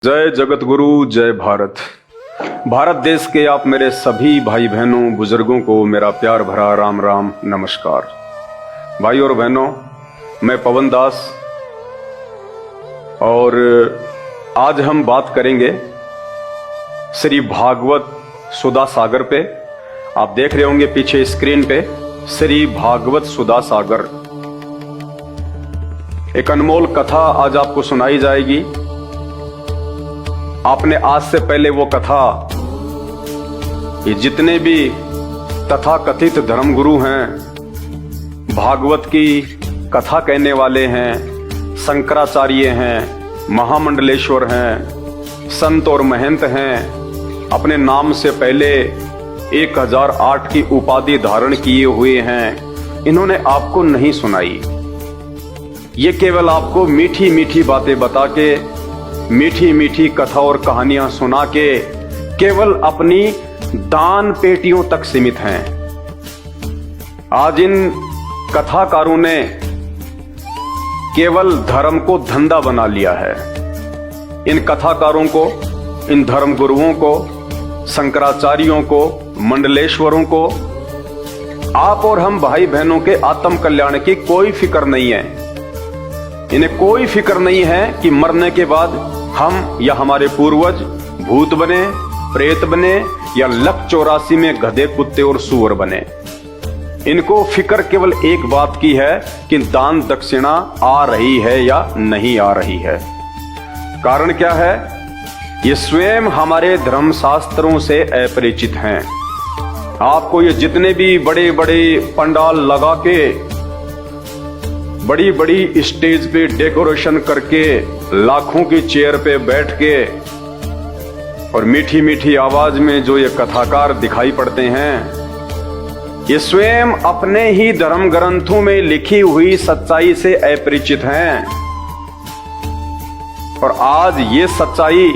जय जगत गुरु, जय भारत। भारत देश के आप मेरे सभी भाई बहनों बुजुर्गों को मेरा प्यार भरा राम राम नमस्कार। भाई और बहनों, मैं पवन दास और आज हम बात करेंगे श्री भागवत सुधा सागर पे। आप देख रहे होंगे पीछे स्क्रीन पे श्री भागवत सुधा सागर। एक अनमोल कथा आज आपको सुनाई जाएगी। आपने आज से पहले वो कथा, ये जितने भी तथाकथित धर्मगुरु हैं, भागवत की कथा कहने वाले हैं, शंकराचार्य हैं, महामंडलेश्वर हैं, संत और महंत हैं, अपने नाम से पहले 1008 की उपाधि धारण किए हुए हैं, इन्होंने आपको नहीं सुनाई। ये केवल आपको मीठी मीठी बातें बता के, मीठी मीठी कथा और कहानियां सुना के केवल अपनी दान पेटियों तक सीमित हैं। आज इन कथाकारों ने केवल धर्म को धंधा बना लिया है। इन कथाकारों को, इन धर्म गुरुओं को, शंकराचार्यों को, मंडलेश्वरों को, आप और हम भाई बहनों के आत्म कल्याण की कोई फिक्र नहीं है। इन्हें कोई फिक्र नहीं है कि मरने के बाद हम या हमारे पूर्वज भूत बने, प्रेत बने या लक 84 में गधे, कुत्ते और सूअर बने। इनको फिक्र केवल एक बात की है कि दान दक्षिणा आ रही है या नहीं आ रही है। कारण क्या है? ये स्वयं हमारे धर्मशास्त्रों से अपरिचित हैं। आपको ये जितने भी बड़े बड़े पंडाल लगा के, बड़ी बड़ी स्टेज पे डेकोरेशन करके, लाखों की चेयर पे बैठ के और मीठी मीठी आवाज में जो ये कथाकार दिखाई पड़ते हैं, ये स्वयं अपने ही धर्म ग्रंथों में लिखी हुई सच्चाई से अपरिचित हैं। और आज ये सच्चाई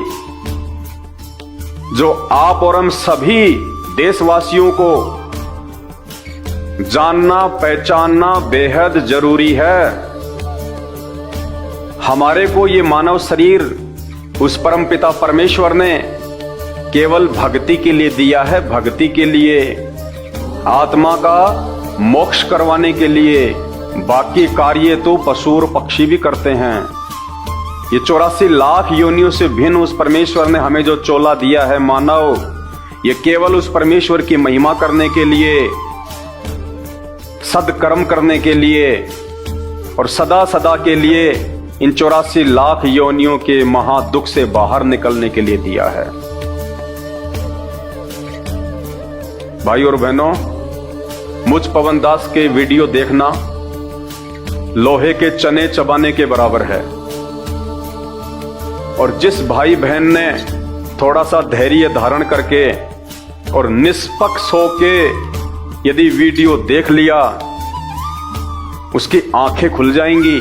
जो आप और हम सभी देशवासियों को जानना पहचानना बेहद जरूरी है। हमारे को ये मानव शरीर उस परमपिता परमेश्वर ने केवल भक्ति के लिए दिया है, भक्ति के लिए, आत्मा का मोक्ष करवाने के लिए। बाकी कार्य तो पशु और पक्षी भी करते हैं। ये 84 लाख योनियों से भिन्न उस परमेश्वर ने हमें जो चोला दिया है मानव, ये केवल उस परमेश्वर की महिमा करने के लिए, सदकर्म करने के लिए और सदा सदा के लिए इन 84 लाख योनियों के महादुख से बाहर निकलने के लिए दिया है। भाई और बहनों, मुझ पवन दास के वीडियो देखना लोहे के चने चबाने के बराबर है। और जिस भाई बहन ने थोड़ा सा धैर्य धारण करके और निष्पक्ष होके यदि वीडियो देख लिया, उसकी आंखें खुल जाएंगी।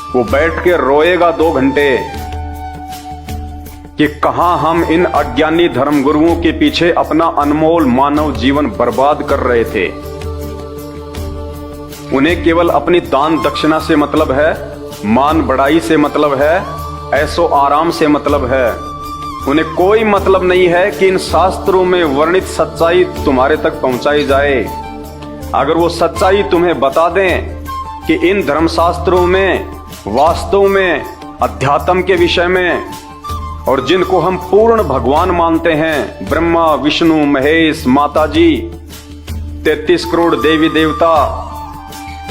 वो बैठ के रोएगा 2 घंटे कि कहां हम इन अज्ञानी धर्मगुरुओं के पीछे अपना अनमोल मानव जीवन बर्बाद कर रहे थे। उन्हें केवल अपनी दान दक्षिणा से मतलब है, मान बढ़ाई से मतलब है, ऐसो आराम से मतलब है। उन्हें कोई मतलब नहीं है कि इन शास्त्रों में वर्णित सच्चाई तुम्हारे तक पहुंचाई जाए। अगर वो सच्चाई तुम्हें बता दें कि इन धर्मशास्त्रों में वास्तव में अध्यात्म के विषय में, और जिनको हम पूर्ण भगवान मानते हैं, ब्रह्मा विष्णु महेश माताजी 33 करोड़ देवी देवता,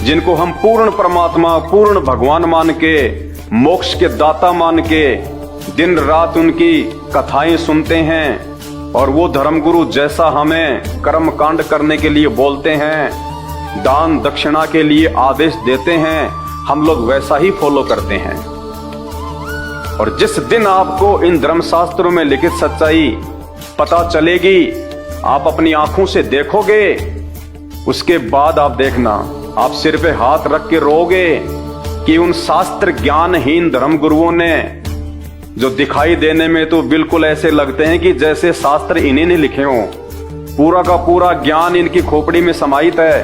जिनको हम पूर्ण परमात्मा पूर्ण भगवान मान के, मोक्ष के दाता मान के दिन रात उनकी कथाएं सुनते हैं, और वो धर्मगुरु जैसा हमें कर्म कांड करने के लिए बोलते हैं, दान दक्षिणा के लिए आदेश देते हैं, हम लोग वैसा ही फॉलो करते हैं। और जिस दिन आपको इन धर्मशास्त्रों में लिखित सच्चाई पता चलेगी, आप अपनी आंखों से देखोगे, उसके बाद आप देखना, आप सिर पे हाथ रख के रोओगे कि उन शास्त्र ज्ञानहीन धर्मगुरुओं ने, जो दिखाई देने में तो बिल्कुल ऐसे लगते हैं कि जैसे शास्त्र इन्हीं ने लिखे हों, पूरा का पूरा ज्ञान इनकी खोपड़ी में समाहित है,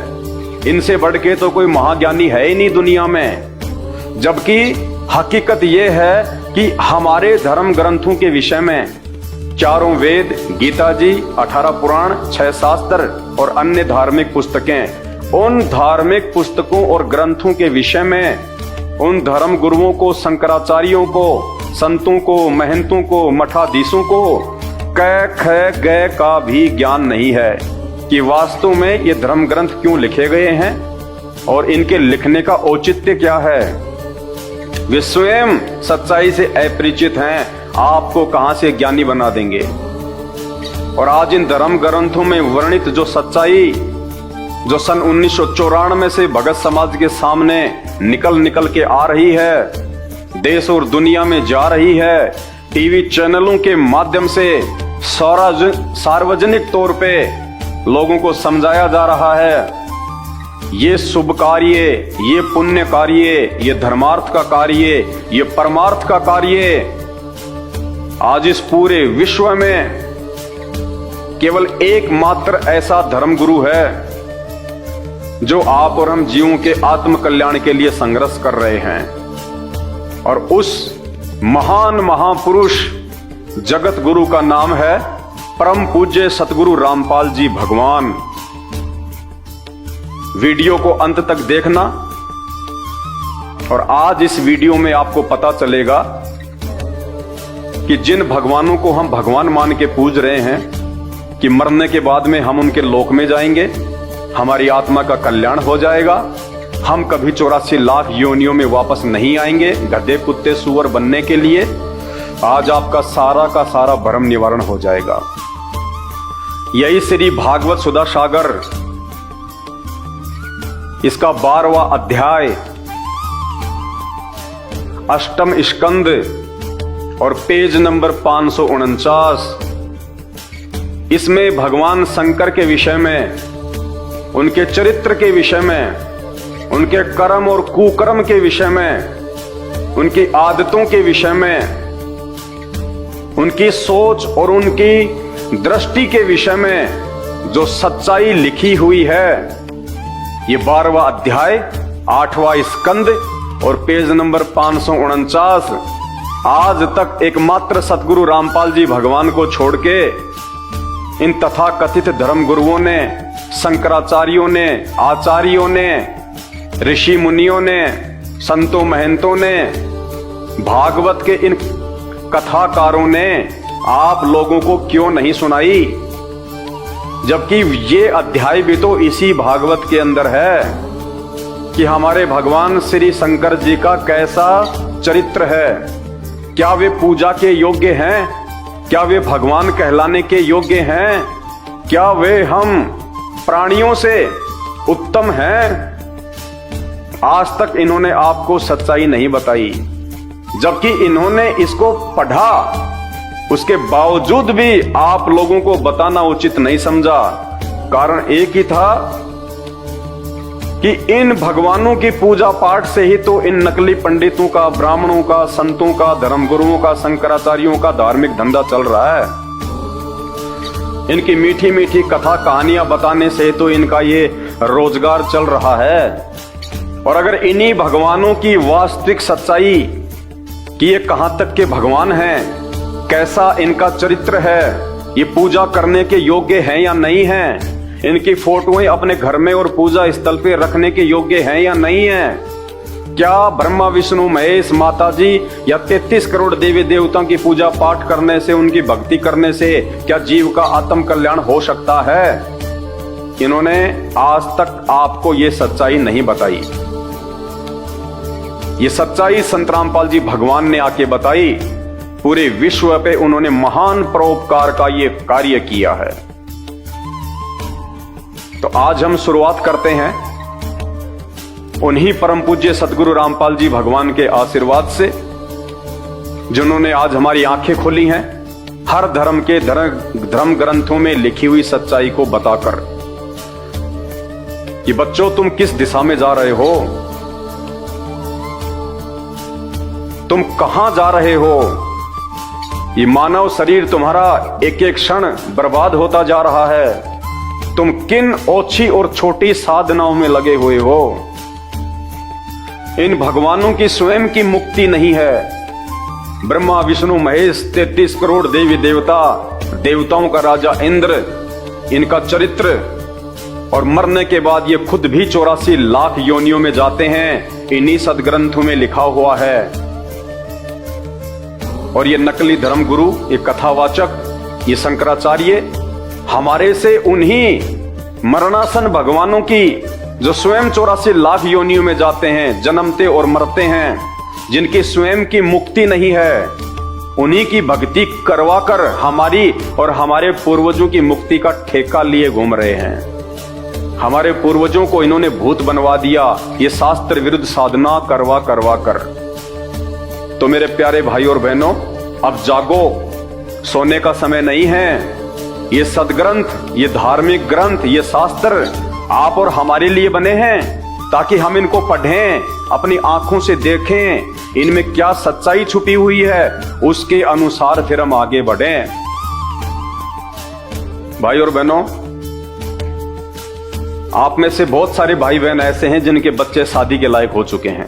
इनसे बढ़ के तो कोई महाज्ञानी है ही नहीं दुनिया में। जबकि हकीकत यह है कि हमारे धर्म ग्रंथों के विषय में 4 वेद, गीता जी, 18 पुराण, 6 शास्त्र और अन्य धार्मिक पुस्तकें, उन धार्मिक पुस्तकों और ग्रंथों के विषय में उन धर्म गुरुओं को, शंकराचार्यों को, संतों को, महंतों को, मठाधीशों को क ख ग का भी ज्ञान नहीं है कि वास्तव में ये धर्म ग्रंथ क्यों लिखे गए हैं और इनके लिखने का औचित्य क्या है। वे स्वयं सच्चाई से अपरिचित हैं, आपको कहां से ज्ञानी बना देंगे। और आज इन धर्म ग्रंथों में वर्णित जो सच्चाई जो सन 1994 से भगत समाज के सामने निकल के आ रही है, देश और दुनिया में जा रही है, टीवी चैनलों के माध्यम से सार्वजनिक तौर पे लोगों को समझाया जा रहा है, ये शुभ कार्य, ये पुण्य कार्य, ये धर्मार्थ का कार्य, ये परमार्थ का कार्य आज इस पूरे विश्व में केवल एकमात्र ऐसा धर्म गुरु है जो आप और हम जीवों के आत्म कल्याण के लिए संघर्ष कर रहे हैं। और उस महान महापुरुष जगत गुरु का नाम है परम पूज्य सतगुरु रामपाल जी भगवान। वीडियो को अंत तक देखना और आज इस वीडियो में आपको पता चलेगा कि जिन भगवानों को हम भगवान मान के पूज रहे हैं कि मरने के बाद में हम उनके लोक में जाएंगे, हमारी आत्मा का कल्याण हो जाएगा, हम कभी 84 लाख योनियों में वापस नहीं आएंगे गधे कुत्ते सुअर बनने के लिए। आज आपका सारा का सारा भ्रम निवारण हो जाएगा। यही श्री भागवत सुधा सागर इसका 12वां अध्याय 8वां स्कंद और पेज नंबर 549, इसमें भगवान शंकर के विषय में, उनके चरित्र के विषय में, उनके कर्म और कुकर्म के विषय में, उनकी आदतों के विषय में, उनकी सोच और उनकी दृष्टि के विषय में जो सच्चाई लिखी हुई है, ये 12वां अध्याय 8वां स्कंद और पेज नंबर 549 आज तक एकमात्र सतगुरु रामपाल जी भगवान को छोड़ के इन तथाकथित धर्म गुरुओं ने, शंकराचार्यों ने, आचार्यों ने, ऋषि मुनियों ने, संतों महंतों ने, भागवत के इन कथाकारों ने आप लोगों को क्यों नहीं सुनाई, जबकि ये अध्याय भी तो इसी भागवत के अंदर है कि हमारे भगवान श्री शंकर जी का कैसा चरित्र है, क्या वे पूजा के योग्य हैं, क्या वे भगवान कहलाने के योग्य हैं, क्या वे हम प्राणियों से उत्तम हैं। आज तक इन्होंने आपको सच्चाई नहीं बताई, जबकि इन्होंने इसको पढ़ा, उसके बावजूद भी आप लोगों को बताना उचित नहीं समझा। कारण एक ही था कि इन भगवानों की पूजा पाठ से ही तो इन नकली पंडितों का, ब्राह्मणों का, संतों का, धर्मगुरुओं का, शंकराचार्यों का धार्मिक धंधा चल रहा है। इनकी मीठी मीठी कथा कहानियां बताने से तो इनका ये रोजगार चल रहा है। और अगर इन्हीं भगवानों की वास्तविक सच्चाई कि ये कहां तक के भगवान हैं, कैसा इनका चरित्र है, ये पूजा करने के योग्य हैं या नहीं हैं, इनकी फोटोएं अपने घर में और पूजा स्थल पे रखने के योग्य हैं या नहीं हैं, क्या ब्रह्मा विष्णु महेश माता जी या 33 करोड़ देवी देवताओं की पूजा पाठ करने से, उनकी भक्ति करने से क्या जीव का आत्म कल्याण हो सकता है। इन्होंने आज तक आपको ये सच्चाई नहीं बताई। ये सच्चाई संत रामपाल जी भगवान ने आके बताई। पूरे विश्व पे उन्होंने महान परोपकार का ये कार्य किया है। तो आज हम शुरुआत करते हैं उन्हीं परम पूज्य सतगुरु रामपाल जी भगवान के आशीर्वाद से, जिन्होंने आज हमारी आंखें खोली हैं हर धर्म के धर्म ग्रंथों में लिखी हुई सच्चाई को बताकर कि बच्चों तुम किस दिशा में जा रहे हो, तुम कहां जा रहे हो। ये मानव शरीर तुम्हारा एक एक क्षण बर्बाद होता जा रहा है। तुम किन ओछी और छोटी साधनाओं में लगे हुए हो। इन भगवानों की स्वयं की मुक्ति नहीं है, ब्रह्मा विष्णु महेश 33 करोड़ देवी देवता, देवताओं का राजा इंद्र, इनका चरित्र, और मरने के बाद ये खुद भी 84 लाख योनियों में जाते हैं, इन्हीं सदग्रंथों में लिखा हुआ है। और ये नकली धर्मगुरु, ये कथावाचक, ये शंकराचार्य हमारे से उन्हीं मरणासन भगवानों की जो स्वयं 84 लाख योनियों में जाते हैं, जन्मते और मरते हैं, जिनकी स्वयं की मुक्ति नहीं है, उन्हीं की भक्ति करवाकर हमारी और हमारे पूर्वजों की मुक्ति का ठेका लिए घूम रहे हैं। हमारे पूर्वजों को इन्होंने भूत बनवा दिया, ये शास्त्र विरुद्ध साधना करवा कर। तो मेरे प्यारे भाई और बहनों, अब जागो, सोने का समय नहीं है। ये सदग्रंथ, ये धार्मिक ग्रंथ, ये शास्त्र आप और हमारे लिए बने हैं, ताकि हम इनको पढ़ें, अपनी आंखों से देखें, इनमें क्या सच्चाई छुपी हुई है, उसके अनुसार फिर हम आगे बढ़ें। भाई और बहनों, आप में से बहुत सारे भाई बहन ऐसे हैं जिनके बच्चे शादी के लायक हो चुके हैं।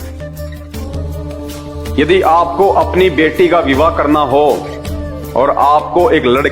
यदि आपको अपनी बेटी का विवाह करना हो और आपको एक लड़के